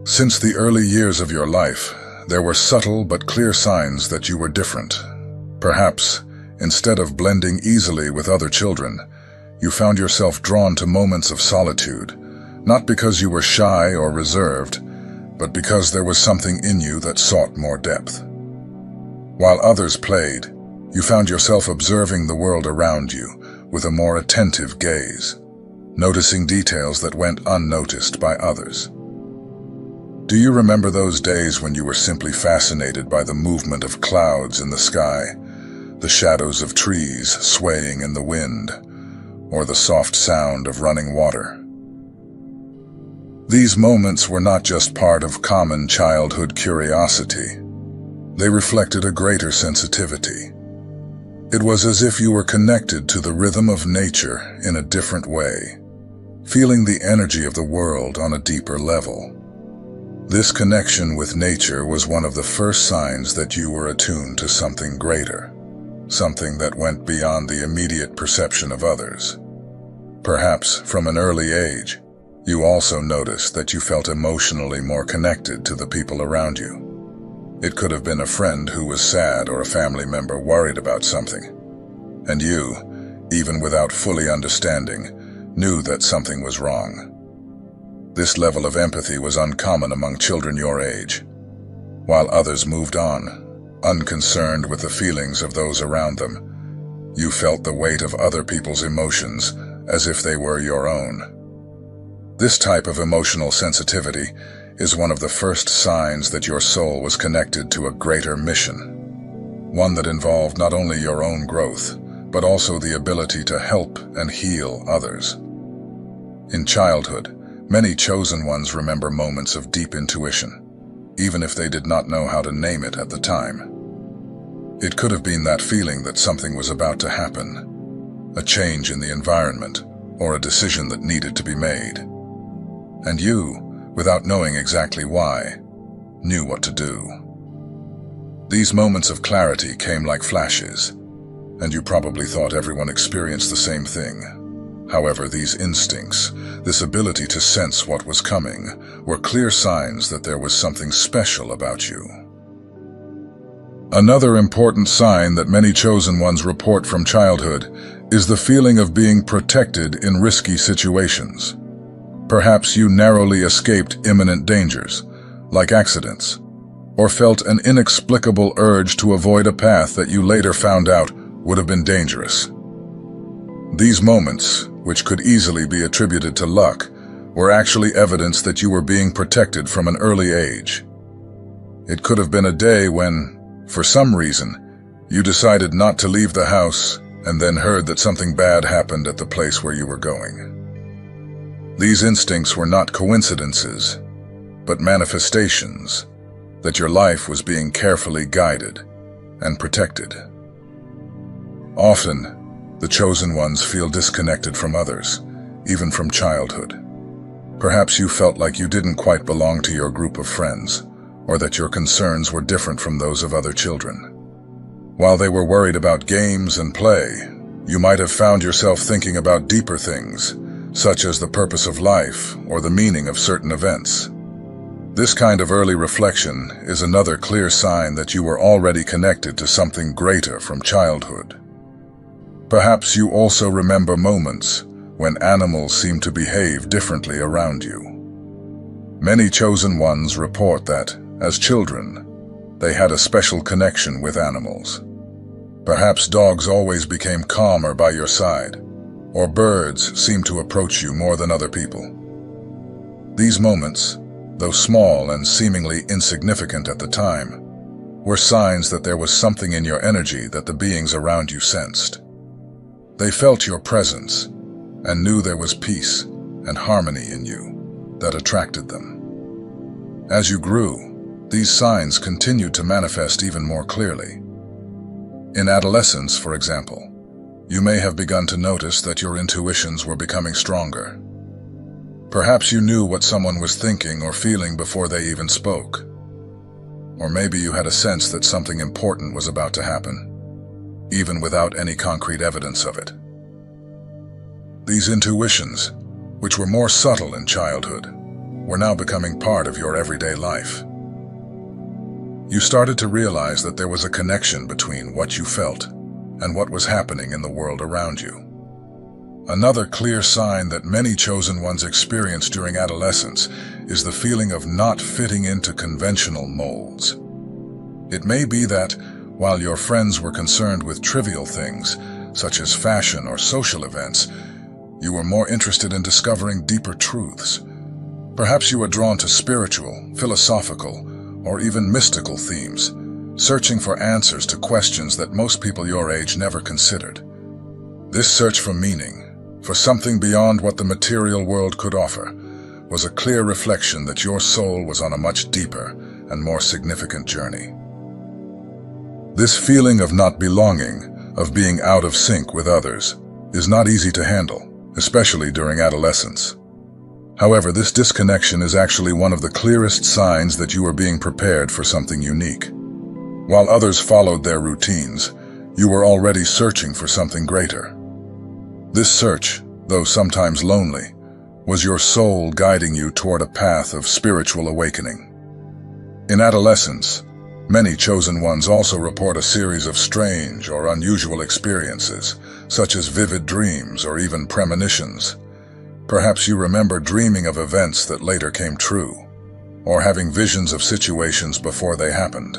Since the early years of your life, there were subtle but clear signs that you were different. Perhaps, instead of blending easily with other children, you found yourself drawn to moments of solitude, not because you were shy or reserved, but because there was something in you that sought more depth. While others played, you found yourself observing the world around you with a more attentive gaze, noticing details that went unnoticed by others. Do you remember those days when you were simply fascinated by the movement of clouds in the sky, the shadows of trees swaying in the wind, or the soft sound of running water? These moments were not just part of common childhood curiosity. They reflected a greater sensitivity. It was as if you were connected to the rhythm of nature in a different way, feeling the energy of the world on a deeper level. This connection with nature was one of the first signs that you were attuned to something greater, something that went beyond the immediate perception of others. Perhaps from an early age, you also noticed that you felt emotionally more connected to the people around you. It could have been a friend who was sad or a family member worried about something. And you, even without fully understanding, knew that something was wrong. This level of empathy was uncommon among children your age. While others moved on, unconcerned with the feelings of those around them, you felt the weight of other people's emotions as if they were your own. This type of emotional sensitivity is one of the first signs that your soul was connected to a greater mission, one that involved not only your own growth, but also the ability to help and heal others. In childhood, many chosen ones remember moments of deep intuition, even if they did not know how to name it at the time. It could have been that feeling that something was about to happen, a change in the environment, or a decision that needed to be made. And you, without knowing exactly why, knew what to do. These moments of clarity came like flashes, and you probably thought everyone experienced the same thing. However, these instincts, this ability to sense what was coming, were clear signs that there was something special about you. Another important sign that many chosen ones report from childhood is the feeling of being protected in risky situations. Perhaps you narrowly escaped imminent dangers, like accidents, or felt an inexplicable urge to avoid a path that you later found out would have been dangerous. These moments, which could easily be attributed to luck, were actually evidence that you were being protected from an early age. It could have been a day when, for some reason, you decided not to leave the house and then heard that something bad happened at the place where you were going. These instincts were not coincidences, but manifestations that your life was being carefully guided and protected. Often, the chosen ones feel disconnected from others, even from childhood. Perhaps you felt like you didn't quite belong to your group of friends, or that your concerns were different from those of other children. While they were worried about games and play, you might have found yourself thinking about deeper things, such as the purpose of life or the meaning of certain events. This kind of early reflection is another clear sign that you were already connected to something greater from childhood. Perhaps you also remember moments when animals seemed to behave differently around you. Many chosen ones report that, as children, they had a special connection with animals. Perhaps dogs always became calmer by your side, or birds seemed to approach you more than other people. These moments, though small and seemingly insignificant at the time, were signs that there was something in your energy that the beings around you sensed. They felt your presence and knew there was peace and harmony in you that attracted them. As you grew, these signs continued to manifest even more clearly. In adolescence, for example, you may have begun to notice that your intuitions were becoming stronger. Perhaps you knew what someone was thinking or feeling before they even spoke. Or maybe you had a sense that something important was about to happen, even without any concrete evidence of it. These intuitions, which were more subtle in childhood, were now becoming part of your everyday life. You started to realize that there was a connection between what you felt and what was happening in the world around you. Another clear sign that many chosen ones experience during adolescence is the feeling of not fitting into conventional molds. It may be that, while your friends were concerned with trivial things, such as fashion or social events, you were more interested in discovering deeper truths. Perhaps you were drawn to spiritual, philosophical, or even mystical themes, searching for answers to questions that most people your age never considered. This search for meaning, for something beyond what the material world could offer, was a clear reflection that your soul was on a much deeper and more significant journey. This feeling of not belonging, of being out of sync with others, is not easy to handle, especially during adolescence. However, this disconnection is actually one of the clearest signs that you are being prepared for something unique. While others followed their routines, you were already searching for something greater. This search, though sometimes lonely, was your soul guiding you toward a path of spiritual awakening. In adolescence, many chosen ones also report a series of strange or unusual experiences, such as vivid dreams or even premonitions. Perhaps you remember dreaming of events that later came true, or having visions of situations before they happened.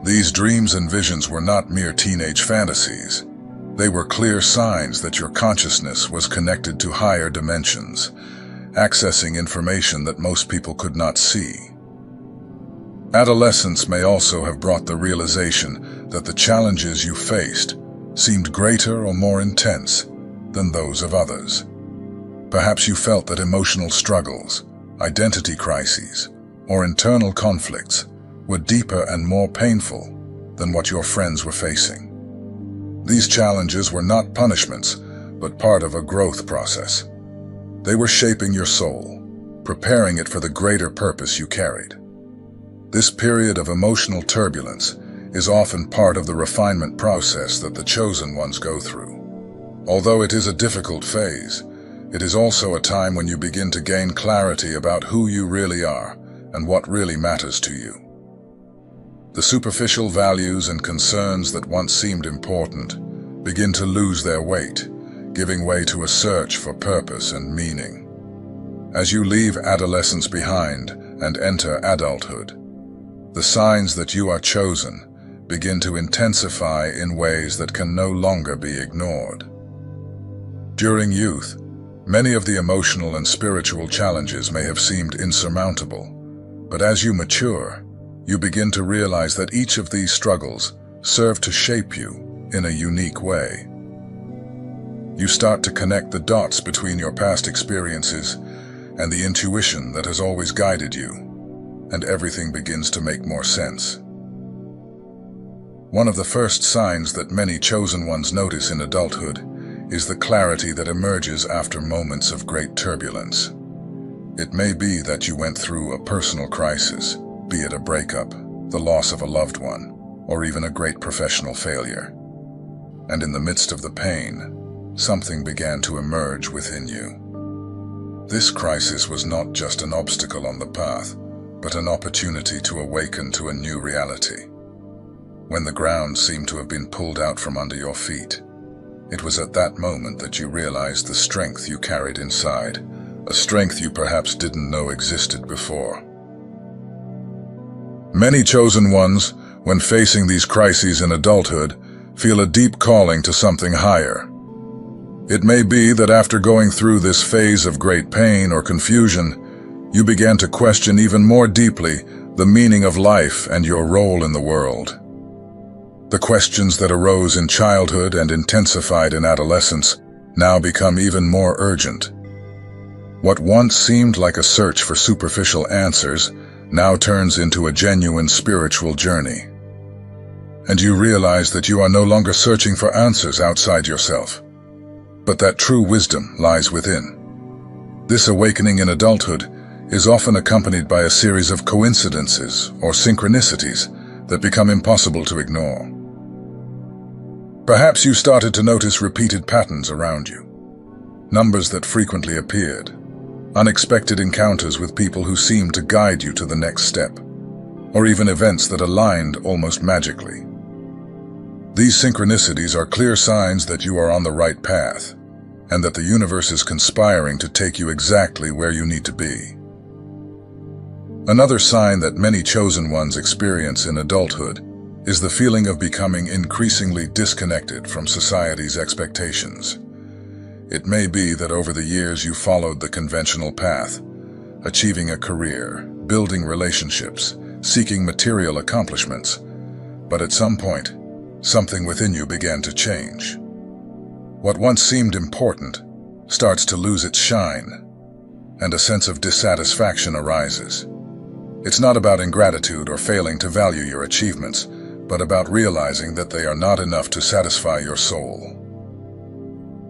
These dreams and visions were not mere teenage fantasies. They were clear signs that your consciousness was connected to higher dimensions, accessing information that most people could not see. Adolescence may also have brought the realization that the challenges you faced seemed greater or more intense than those of others. Perhaps you felt that emotional struggles, identity crises, or internal conflicts were deeper and more painful than what your friends were facing. These challenges were not punishments, but part of a growth process. They were shaping your soul, preparing it for the greater purpose you carried. This period of emotional turbulence is often part of the refinement process that the chosen ones go through. Although it is a difficult phase, it is also a time when you begin to gain clarity about who you really are and what really matters to you. The superficial values and concerns that once seemed important begin to lose their weight, giving way to a search for purpose and meaning. As you leave adolescence behind and enter adulthood, the signs that you are chosen begin to intensify in ways that can no longer be ignored. During youth, many of the emotional and spiritual challenges may have seemed insurmountable, but as you mature, you begin to realize that each of these struggles serve to shape you in a unique way. You start to connect the dots between your past experiences and the intuition that has always guided you, and everything begins to make more sense. One of the first signs that many chosen ones notice in adulthood is the clarity that emerges after moments of great turbulence. It may be that you went through a personal crisis, be it a breakup, the loss of a loved one, or even a great professional failure. And in the midst of the pain, something began to emerge within you. This crisis was not just an obstacle on the path, but an opportunity to awaken to a new reality. When the ground seemed to have been pulled out from under your feet, it was at that moment that you realized the strength you carried inside, a strength you perhaps didn't know existed before. Many chosen ones, when facing these crises in adulthood, feel a deep calling to something higher. It may be that after going through this phase of great pain or confusion, you began to question even more deeply the meaning of life and your role in the world. The questions that arose in childhood and intensified in adolescence now become even more urgent. What once seemed like a search for superficial answers now turns into a genuine spiritual journey. And you realize that you are no longer searching for answers outside yourself, but that true wisdom lies within. This awakening in adulthood is often accompanied by a series of coincidences or synchronicities that become impossible to ignore. Perhaps you started to notice repeated patterns around you, numbers that frequently appeared, unexpected encounters with people who seemed to guide you to the next step, or even events that aligned almost magically. These synchronicities are clear signs that you are on the right path, and that the universe is conspiring to take you exactly where you need to be. Another sign that many chosen ones experience in adulthood is the feeling of becoming increasingly disconnected from society's expectations. It may be that over the years you followed the conventional path, achieving a career, building relationships, seeking material accomplishments, but at some point, something within you began to change. What once seemed important starts to lose its shine, and a sense of dissatisfaction arises. It's not about ingratitude or failing to value your achievements, but about realizing that they are not enough to satisfy your soul.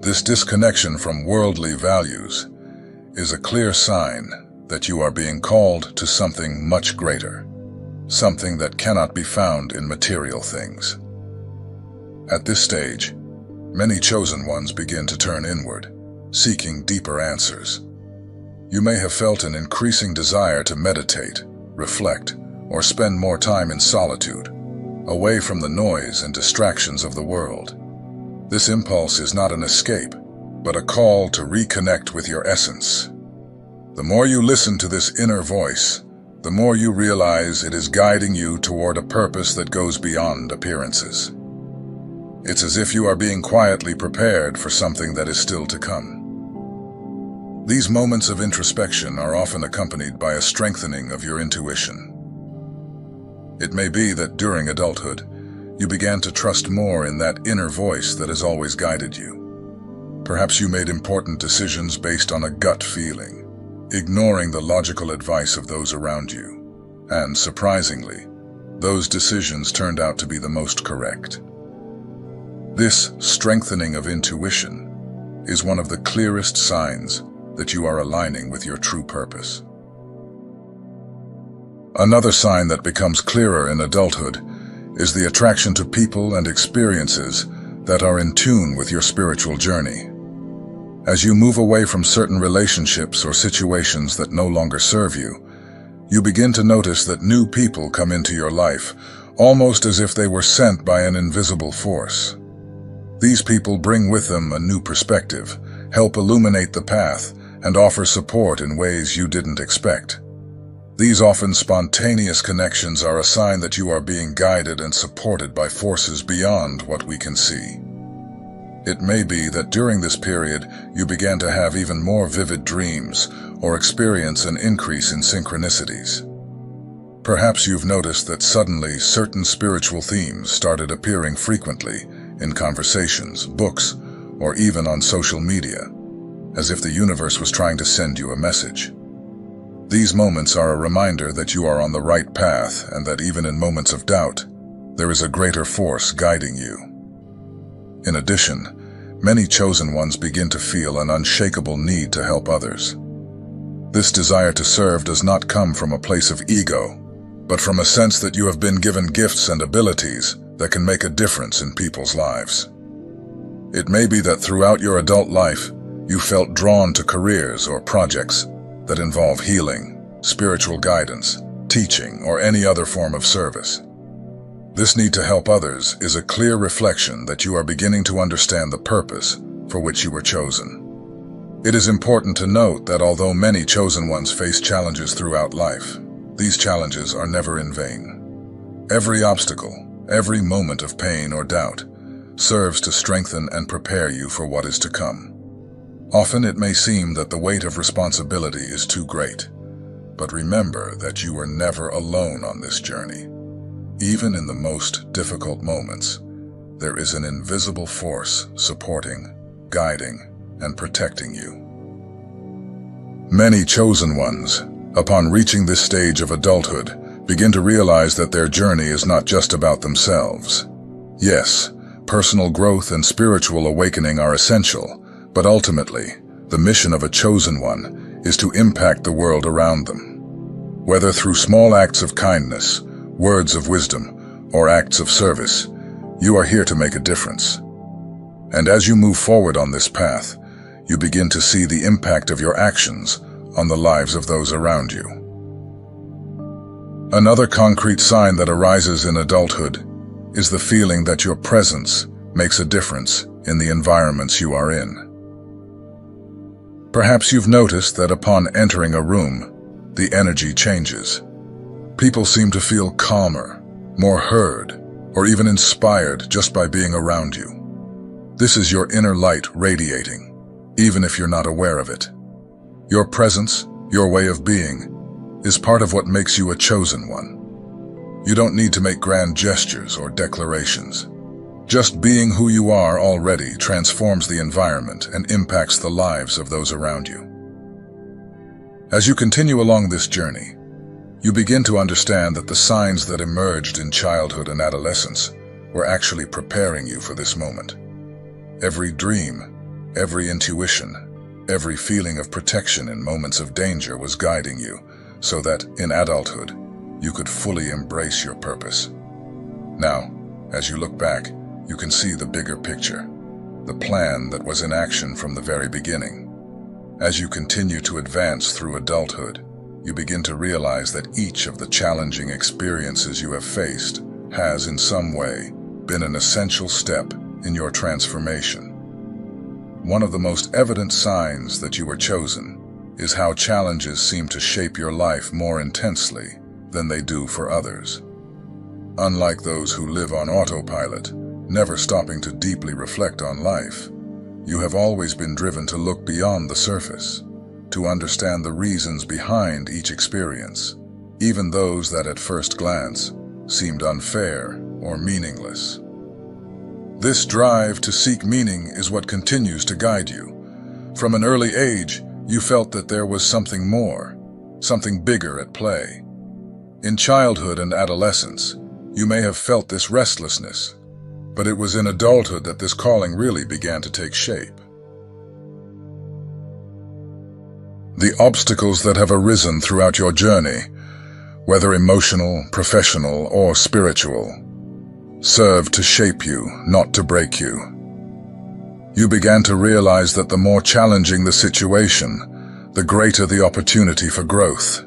This disconnection from worldly values is a clear sign that you are being called to something much greater, something that cannot be found in material things. At this stage, many chosen ones begin to turn inward, seeking deeper answers. You may have felt an increasing desire to meditate, reflect, or spend more time in solitude, away from the noise and distractions of the world. This impulse is not an escape, but a call to reconnect with your essence. The more you listen to this inner voice, the more you realize it is guiding you toward a purpose that goes beyond appearances. It's as if you are being quietly prepared for something that is still to come. These moments of introspection are often accompanied by a strengthening of your intuition. It may be that during adulthood, you began to trust more in that inner voice that has always guided you. Perhaps you made important decisions based on a gut feeling, ignoring the logical advice of those around you. And surprisingly, those decisions turned out to be the most correct. This strengthening of intuition is one of the clearest signs that you are aligning with your true purpose. Another sign that becomes clearer in adulthood is the attraction to people and experiences that are in tune with your spiritual journey. As you move away from certain relationships or situations that no longer serve you, you begin to notice that new people come into your life, almost as if they were sent by an invisible force. These people bring with them a new perspective, help illuminate the path, and offer support in ways you didn't expect. These often spontaneous connections are a sign that you are being guided and supported by forces beyond what we can see. It may be that during this period you began to have even more vivid dreams or experience an increase in synchronicities. Perhaps you've noticed that suddenly certain spiritual themes started appearing frequently in conversations, books, or even on social media, as if the universe was trying to send you a message. These moments are a reminder that you are on the right path and that even in moments of doubt, there is a greater force guiding you. In addition, many chosen ones begin to feel an unshakable need to help others. This desire to serve does not come from a place of ego, but from a sense that you have been given gifts and abilities that can make a difference in people's lives. It may be that throughout your adult life, you felt drawn to careers or projects that involve healing, spiritual guidance, teaching, or any other form of service. This need to help others is a clear reflection that you are beginning to understand the purpose for which you were chosen. It is important to note that although many chosen ones face challenges throughout life, these challenges are never in vain. Every obstacle, every moment of pain or doubt, serves to strengthen and prepare you for what is to come. Often it may seem that the weight of responsibility is too great, but remember that you are never alone on this journey. Even in the most difficult moments, there is an invisible force supporting, guiding, and protecting you. Many chosen ones, upon reaching this stage of adulthood, begin to realize that their journey is not just about themselves. Yes, personal growth and spiritual awakening are essential, but ultimately, the mission of a chosen one is to impact the world around them. Whether through small acts of kindness, words of wisdom, or acts of service, you are here to make a difference. And as you move forward on this path, you begin to see the impact of your actions on the lives of those around you. Another concrete sign that arises in adulthood is the feeling that your presence makes a difference in the environments you are in. Perhaps you've noticed that upon entering a room, the energy changes. People seem to feel calmer, more heard, or even inspired just by being around you. This is your inner light radiating, even if you're not aware of it. Your presence, your way of being, is part of what makes you a chosen one. You don't need to make grand gestures or declarations. Just being who you are already transforms the environment and impacts the lives of those around you. As you continue along this journey, you begin to understand that the signs that emerged in childhood and adolescence were actually preparing you for this moment. Every dream, every intuition, every feeling of protection in moments of danger was guiding you so that, in adulthood, you could fully embrace your purpose. Now, as you look back, you can see the bigger picture, the plan that was in action from the very beginning. As you continue to advance through adulthood, you begin to realize that each of the challenging experiences you have faced has, in some way, been an essential step in your transformation. One of the most evident signs that you were chosen is how challenges seem to shape your life more intensely than they do for others. Unlike those who live on autopilot, never stopping to deeply reflect on life, you have always been driven to look beyond the surface, to understand the reasons behind each experience, even those that at first glance seemed unfair or meaningless. This drive to seek meaning is what continues to guide you. From an early age, you felt that there was something more, something bigger at play. In childhood and adolescence, you may have felt this restlessness, but it was in adulthood that this calling really began to take shape. The obstacles that have arisen throughout your journey, whether emotional, professional, or spiritual, served to shape you, not to break you. You began to realize that the more challenging the situation, the greater the opportunity for growth.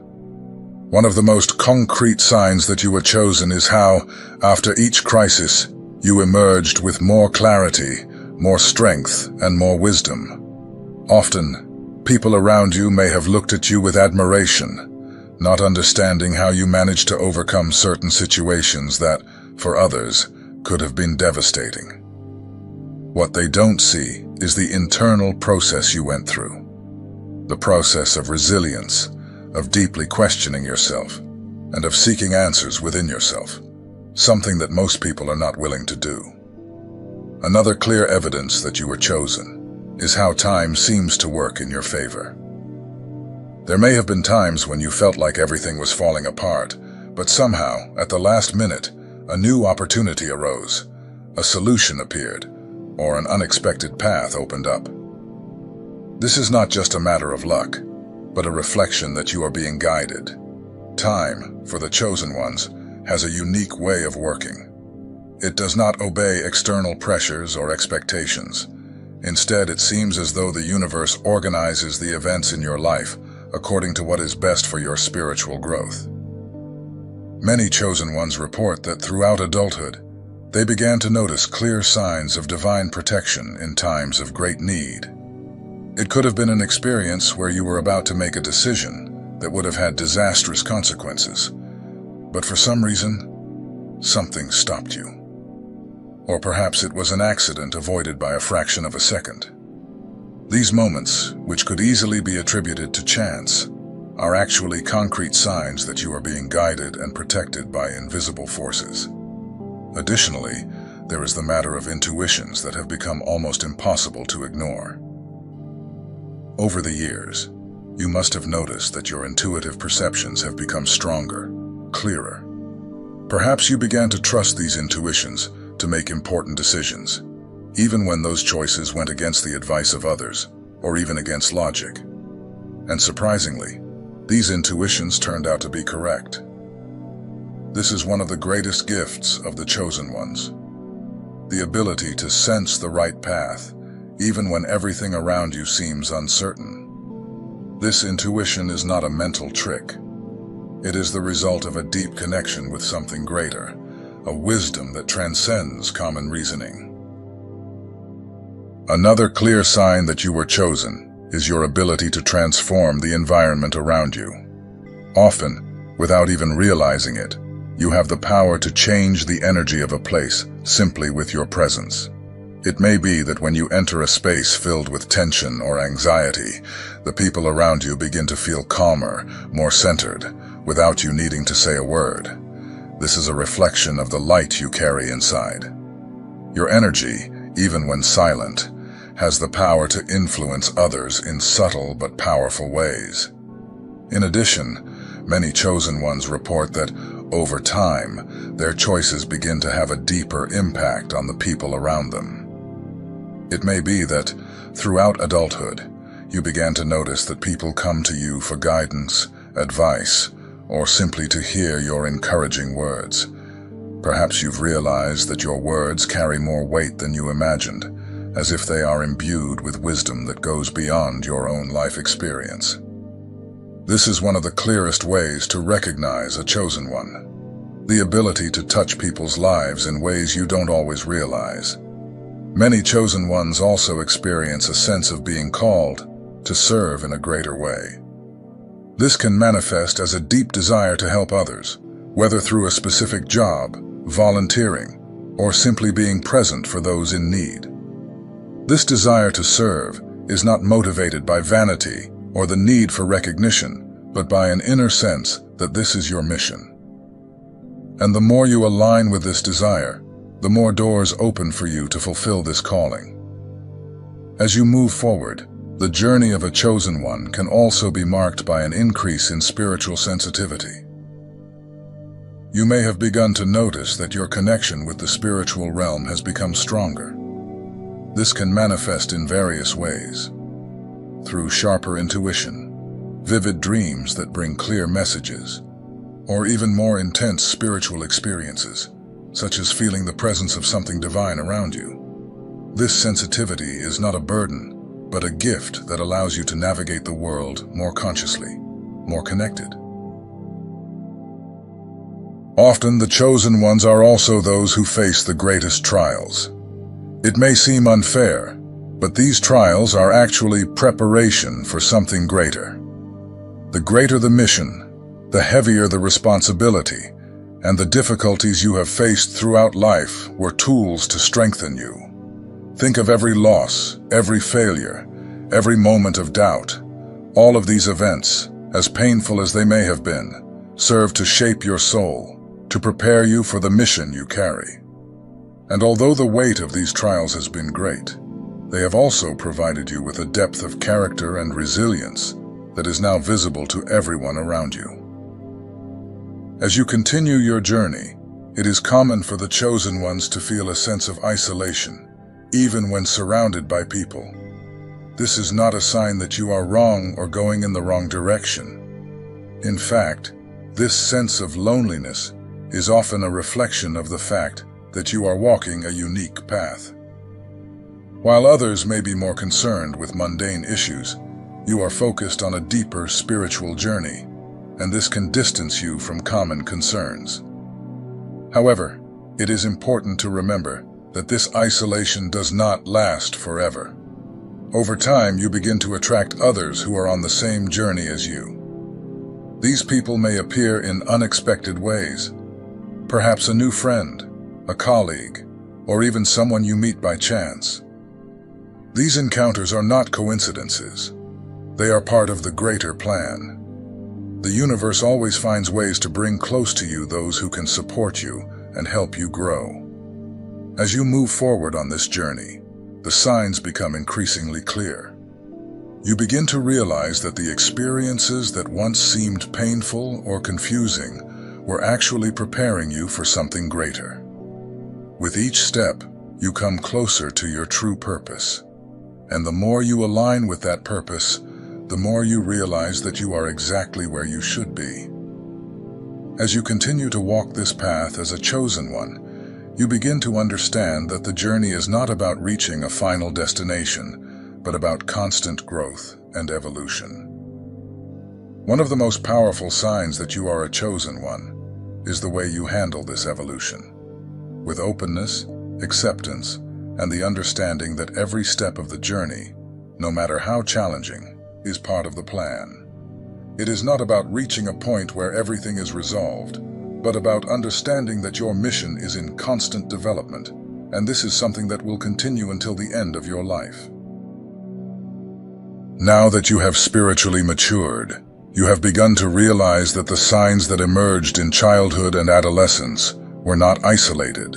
One of the most concrete signs that you were chosen is how, after each crisis, you emerged with more clarity, more strength, and more wisdom. Often, people around you may have looked at you with admiration, not understanding how you managed to overcome certain situations that, for others, could have been devastating. What they don't see is the internal process you went through. The process of resilience, of deeply questioning yourself, and of seeking answers within yourself, something that most people are not willing to do. Another clear evidence that you were chosen is how time seems to work in your favor. There may have been times when you felt like everything was falling apart, but somehow, at the last minute, a new opportunity arose, a solution appeared, or an unexpected path opened up. This is not just a matter of luck, but a reflection that you are being guided. Time, for the chosen ones, has a unique way of working. It does not obey external pressures or expectations. Instead, it seems as though the universe organizes the events in your life according to what is best for your spiritual growth. Many chosen ones report that throughout adulthood, they began to notice clear signs of divine protection in times of great need. It could have been an experience where you were about to make a decision that would have had disastrous consequences, but for some reason, something stopped you. Or perhaps it was an accident avoided by a fraction of a second. These moments, which could easily be attributed to chance, are actually concrete signs that you are being guided and protected by invisible forces. Additionally, there is the matter of intuitions that have become almost impossible to ignore. Over the years, you must have noticed that your intuitive perceptions have become stronger, clearer. Perhaps you began to trust these intuitions to make important decisions, even when those choices went against the advice of others, or even against logic. And surprisingly, these intuitions turned out to be correct. This is one of the greatest gifts of the chosen ones. The ability to sense the right path, even when everything around you seems uncertain. This intuition is not a mental trick. It is the result of a deep connection with something greater, a wisdom that transcends common reasoning. Another clear sign that you were chosen is your ability to transform the environment around you. Often, without even realizing it, you have the power to change the energy of a place simply with your presence. It may be that when you enter a space filled with tension or anxiety, the people around you begin to feel calmer, more centered, without you needing to say a word. This is a reflection of the light you carry inside. Your energy, even when silent, has the power to influence others in subtle but powerful ways. In addition, many chosen ones report that, over time, their choices begin to have a deeper impact on the people around them. It may be that, throughout adulthood, you began to notice that people come to you for guidance, advice, or simply to hear your encouraging words. Perhaps you've realized that your words carry more weight than you imagined, as if they are imbued with wisdom that goes beyond your own life experience. This is one of the clearest ways to recognize a chosen one: the ability to touch people's lives in ways you don't always realize. Many chosen ones also experience a sense of being called to serve in a greater way. This can manifest as a deep desire to help others, whether through a specific job, volunteering, or simply being present for those in need. This desire to serve is not motivated by vanity or the need for recognition, but by an inner sense that this is your mission. And the more you align with this desire, the more doors open for you to fulfill this calling. As you move forward, the journey of a chosen one can also be marked by an increase in spiritual sensitivity. You may have begun to notice that your connection with the spiritual realm has become stronger. This can manifest in various ways: through sharper intuition, vivid dreams that bring clear messages, or even more intense spiritual experiences, such as feeling the presence of something divine around you. This sensitivity is not a burden, but a gift that allows you to navigate the world more consciously, more connected. Often the chosen ones are also those who face the greatest trials. It may seem unfair, but these trials are actually preparation for something greater. The greater the mission, the heavier the responsibility, and the difficulties you have faced throughout life were tools to strengthen you. Think of every loss, every failure, every moment of doubt. All of these events, as painful as they may have been, serve to shape your soul, to prepare you for the mission you carry. And although the weight of these trials has been great, they have also provided you with a depth of character and resilience that is now visible to everyone around you. As you continue your journey, it is common for the chosen ones to feel a sense of isolation, even when surrounded by people. This is not a sign that you are wrong or going in the wrong direction. In fact, this sense of loneliness is often a reflection of the fact that you are walking a unique path. While others may be more concerned with mundane issues, you are focused on a deeper spiritual journey, and this can distance you from common concerns. However, it is important to remember that this isolation does not last forever. Over time, you begin to attract others who are on the same journey as you. These people may appear in unexpected ways, perhaps a new friend, a colleague, or even someone you meet by chance. These encounters are not coincidences. They are part of the greater plan. The universe always finds ways to bring close to you those who can support you and help you grow. As you move forward on this journey, the signs become increasingly clear. You begin to realize that the experiences that once seemed painful or confusing were actually preparing you for something greater. With each step, you come closer to your true purpose. And the more you align with that purpose, the more you realize that you are exactly where you should be. As you continue to walk this path as a chosen one, you begin to understand that the journey is not about reaching a final destination, but about constant growth and evolution. One of the most powerful signs that you are a chosen one is the way you handle this evolution. With openness, acceptance, and the understanding that every step of the journey, no matter how challenging, is part of the plan. It is not about reaching a point where everything is resolved, but about understanding that your mission is in constant development, and this is something that will continue until the end of your life. Now that you have spiritually matured, you have begun to realize that the signs that emerged in childhood and adolescence were not isolated.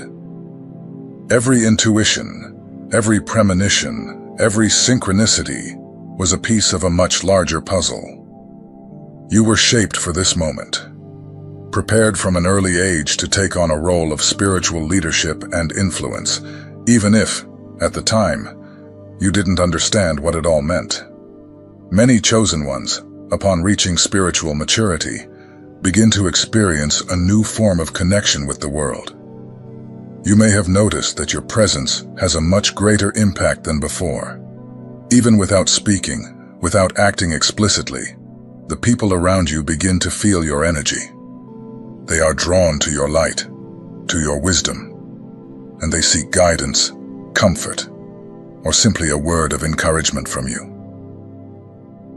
Every intuition, every premonition, every synchronicity was a piece of a much larger puzzle. You were shaped for this moment, prepared from an early age to take on a role of spiritual leadership and influence, even if, at the time, you didn't understand what it all meant. Many chosen ones, upon reaching spiritual maturity, begin to experience a new form of connection with the world. You may have noticed that your presence has a much greater impact than before. Even without speaking, without acting explicitly, the people around you begin to feel your energy. They are drawn to your light, to your wisdom, and they seek guidance, comfort, or simply a word of encouragement from you.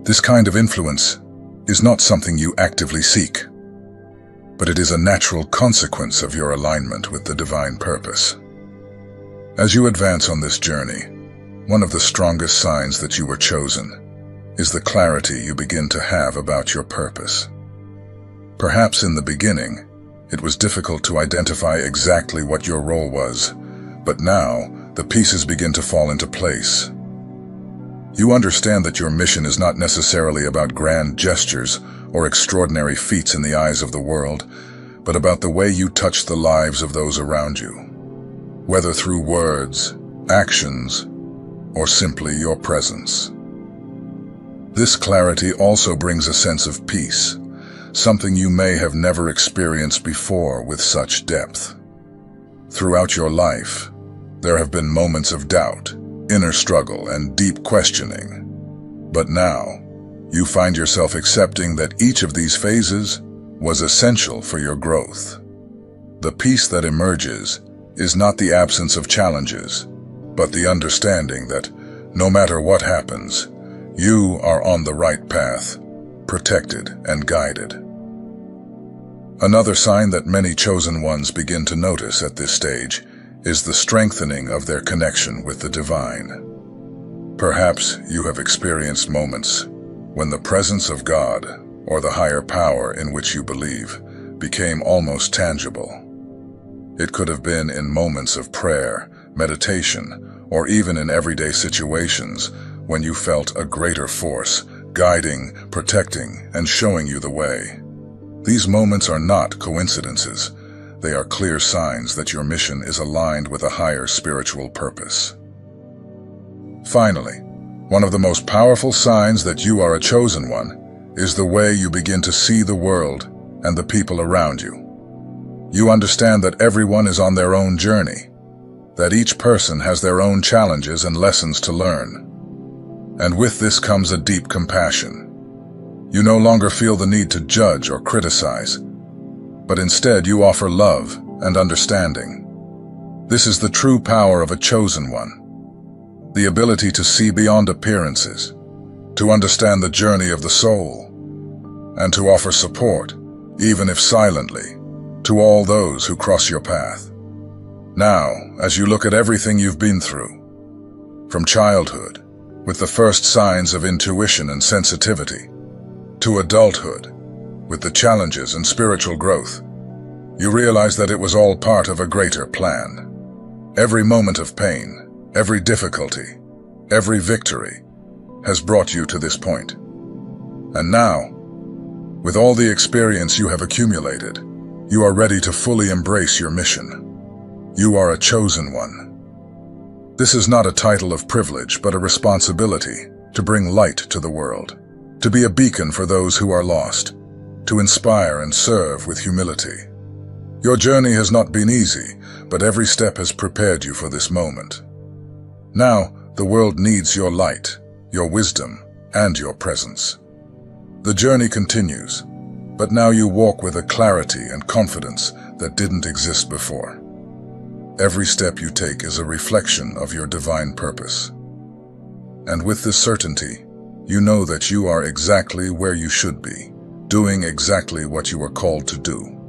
This kind of influence is not something you actively seek, but it is a natural consequence of your alignment with the divine purpose. As you advance on this journey, one of the strongest signs that you were chosen is the clarity you begin to have about your purpose. Perhaps in the beginning, it was difficult to identify exactly what your role was, but now the pieces begin to fall into place. You understand that your mission is not necessarily about grand gestures or extraordinary feats in the eyes of the world, but about the way you touch the lives of those around you, whether through words, actions, or simply your presence. This clarity also brings a sense of peace, something you may have never experienced before with such depth. Throughout your life, there have been moments of doubt, inner struggle, and deep questioning. But now, you find yourself accepting that each of these phases was essential for your growth. The peace that emerges is not the absence of challenges, but the understanding that no matter what happens, you are on the right path, protected and guided. Another sign that many chosen ones begin to notice at this stage is the strengthening of their connection with the divine. Perhaps you have experienced moments when the presence of God, or the higher power in which you believe, became almost tangible. It could have been in moments of prayer, meditation, or even in everyday situations when you felt a greater force, guiding, protecting, and showing you the way. These moments are not coincidences. They are clear signs that your mission is aligned with a higher spiritual purpose. Finally, one of the most powerful signs that you are a chosen one is the way you begin to see the world and the people around you. You understand that everyone is on their own journey, that each person has their own challenges and lessons to learn. And with this comes a deep compassion. You no longer feel the need to judge or criticize, but instead you offer love and understanding. This is the true power of a chosen one, the ability to see beyond appearances, to understand the journey of the soul, and to offer support, even if silently, to all those who cross your path. Now, as you look at everything you've been through, from childhood, with the first signs of intuition and sensitivity, to adulthood, with the challenges and spiritual growth, you realize that it was all part of a greater plan. Every moment of pain, every difficulty, every victory has brought you to this point. And now, with all the experience you have accumulated, you are ready to fully embrace your mission. You are a chosen one. This is not a title of privilege, but a responsibility to bring light to the world, to be a beacon for those who are lost, to inspire and serve with humility. Your journey has not been easy, but every step has prepared you for this moment. Now, the world needs your light, your wisdom, and your presence. The journey continues, but now you walk with a clarity and confidence that didn't exist before. Every step you take is a reflection of your divine purpose. And with this certainty, you know that you are exactly where you should be, doing exactly what you are called to do.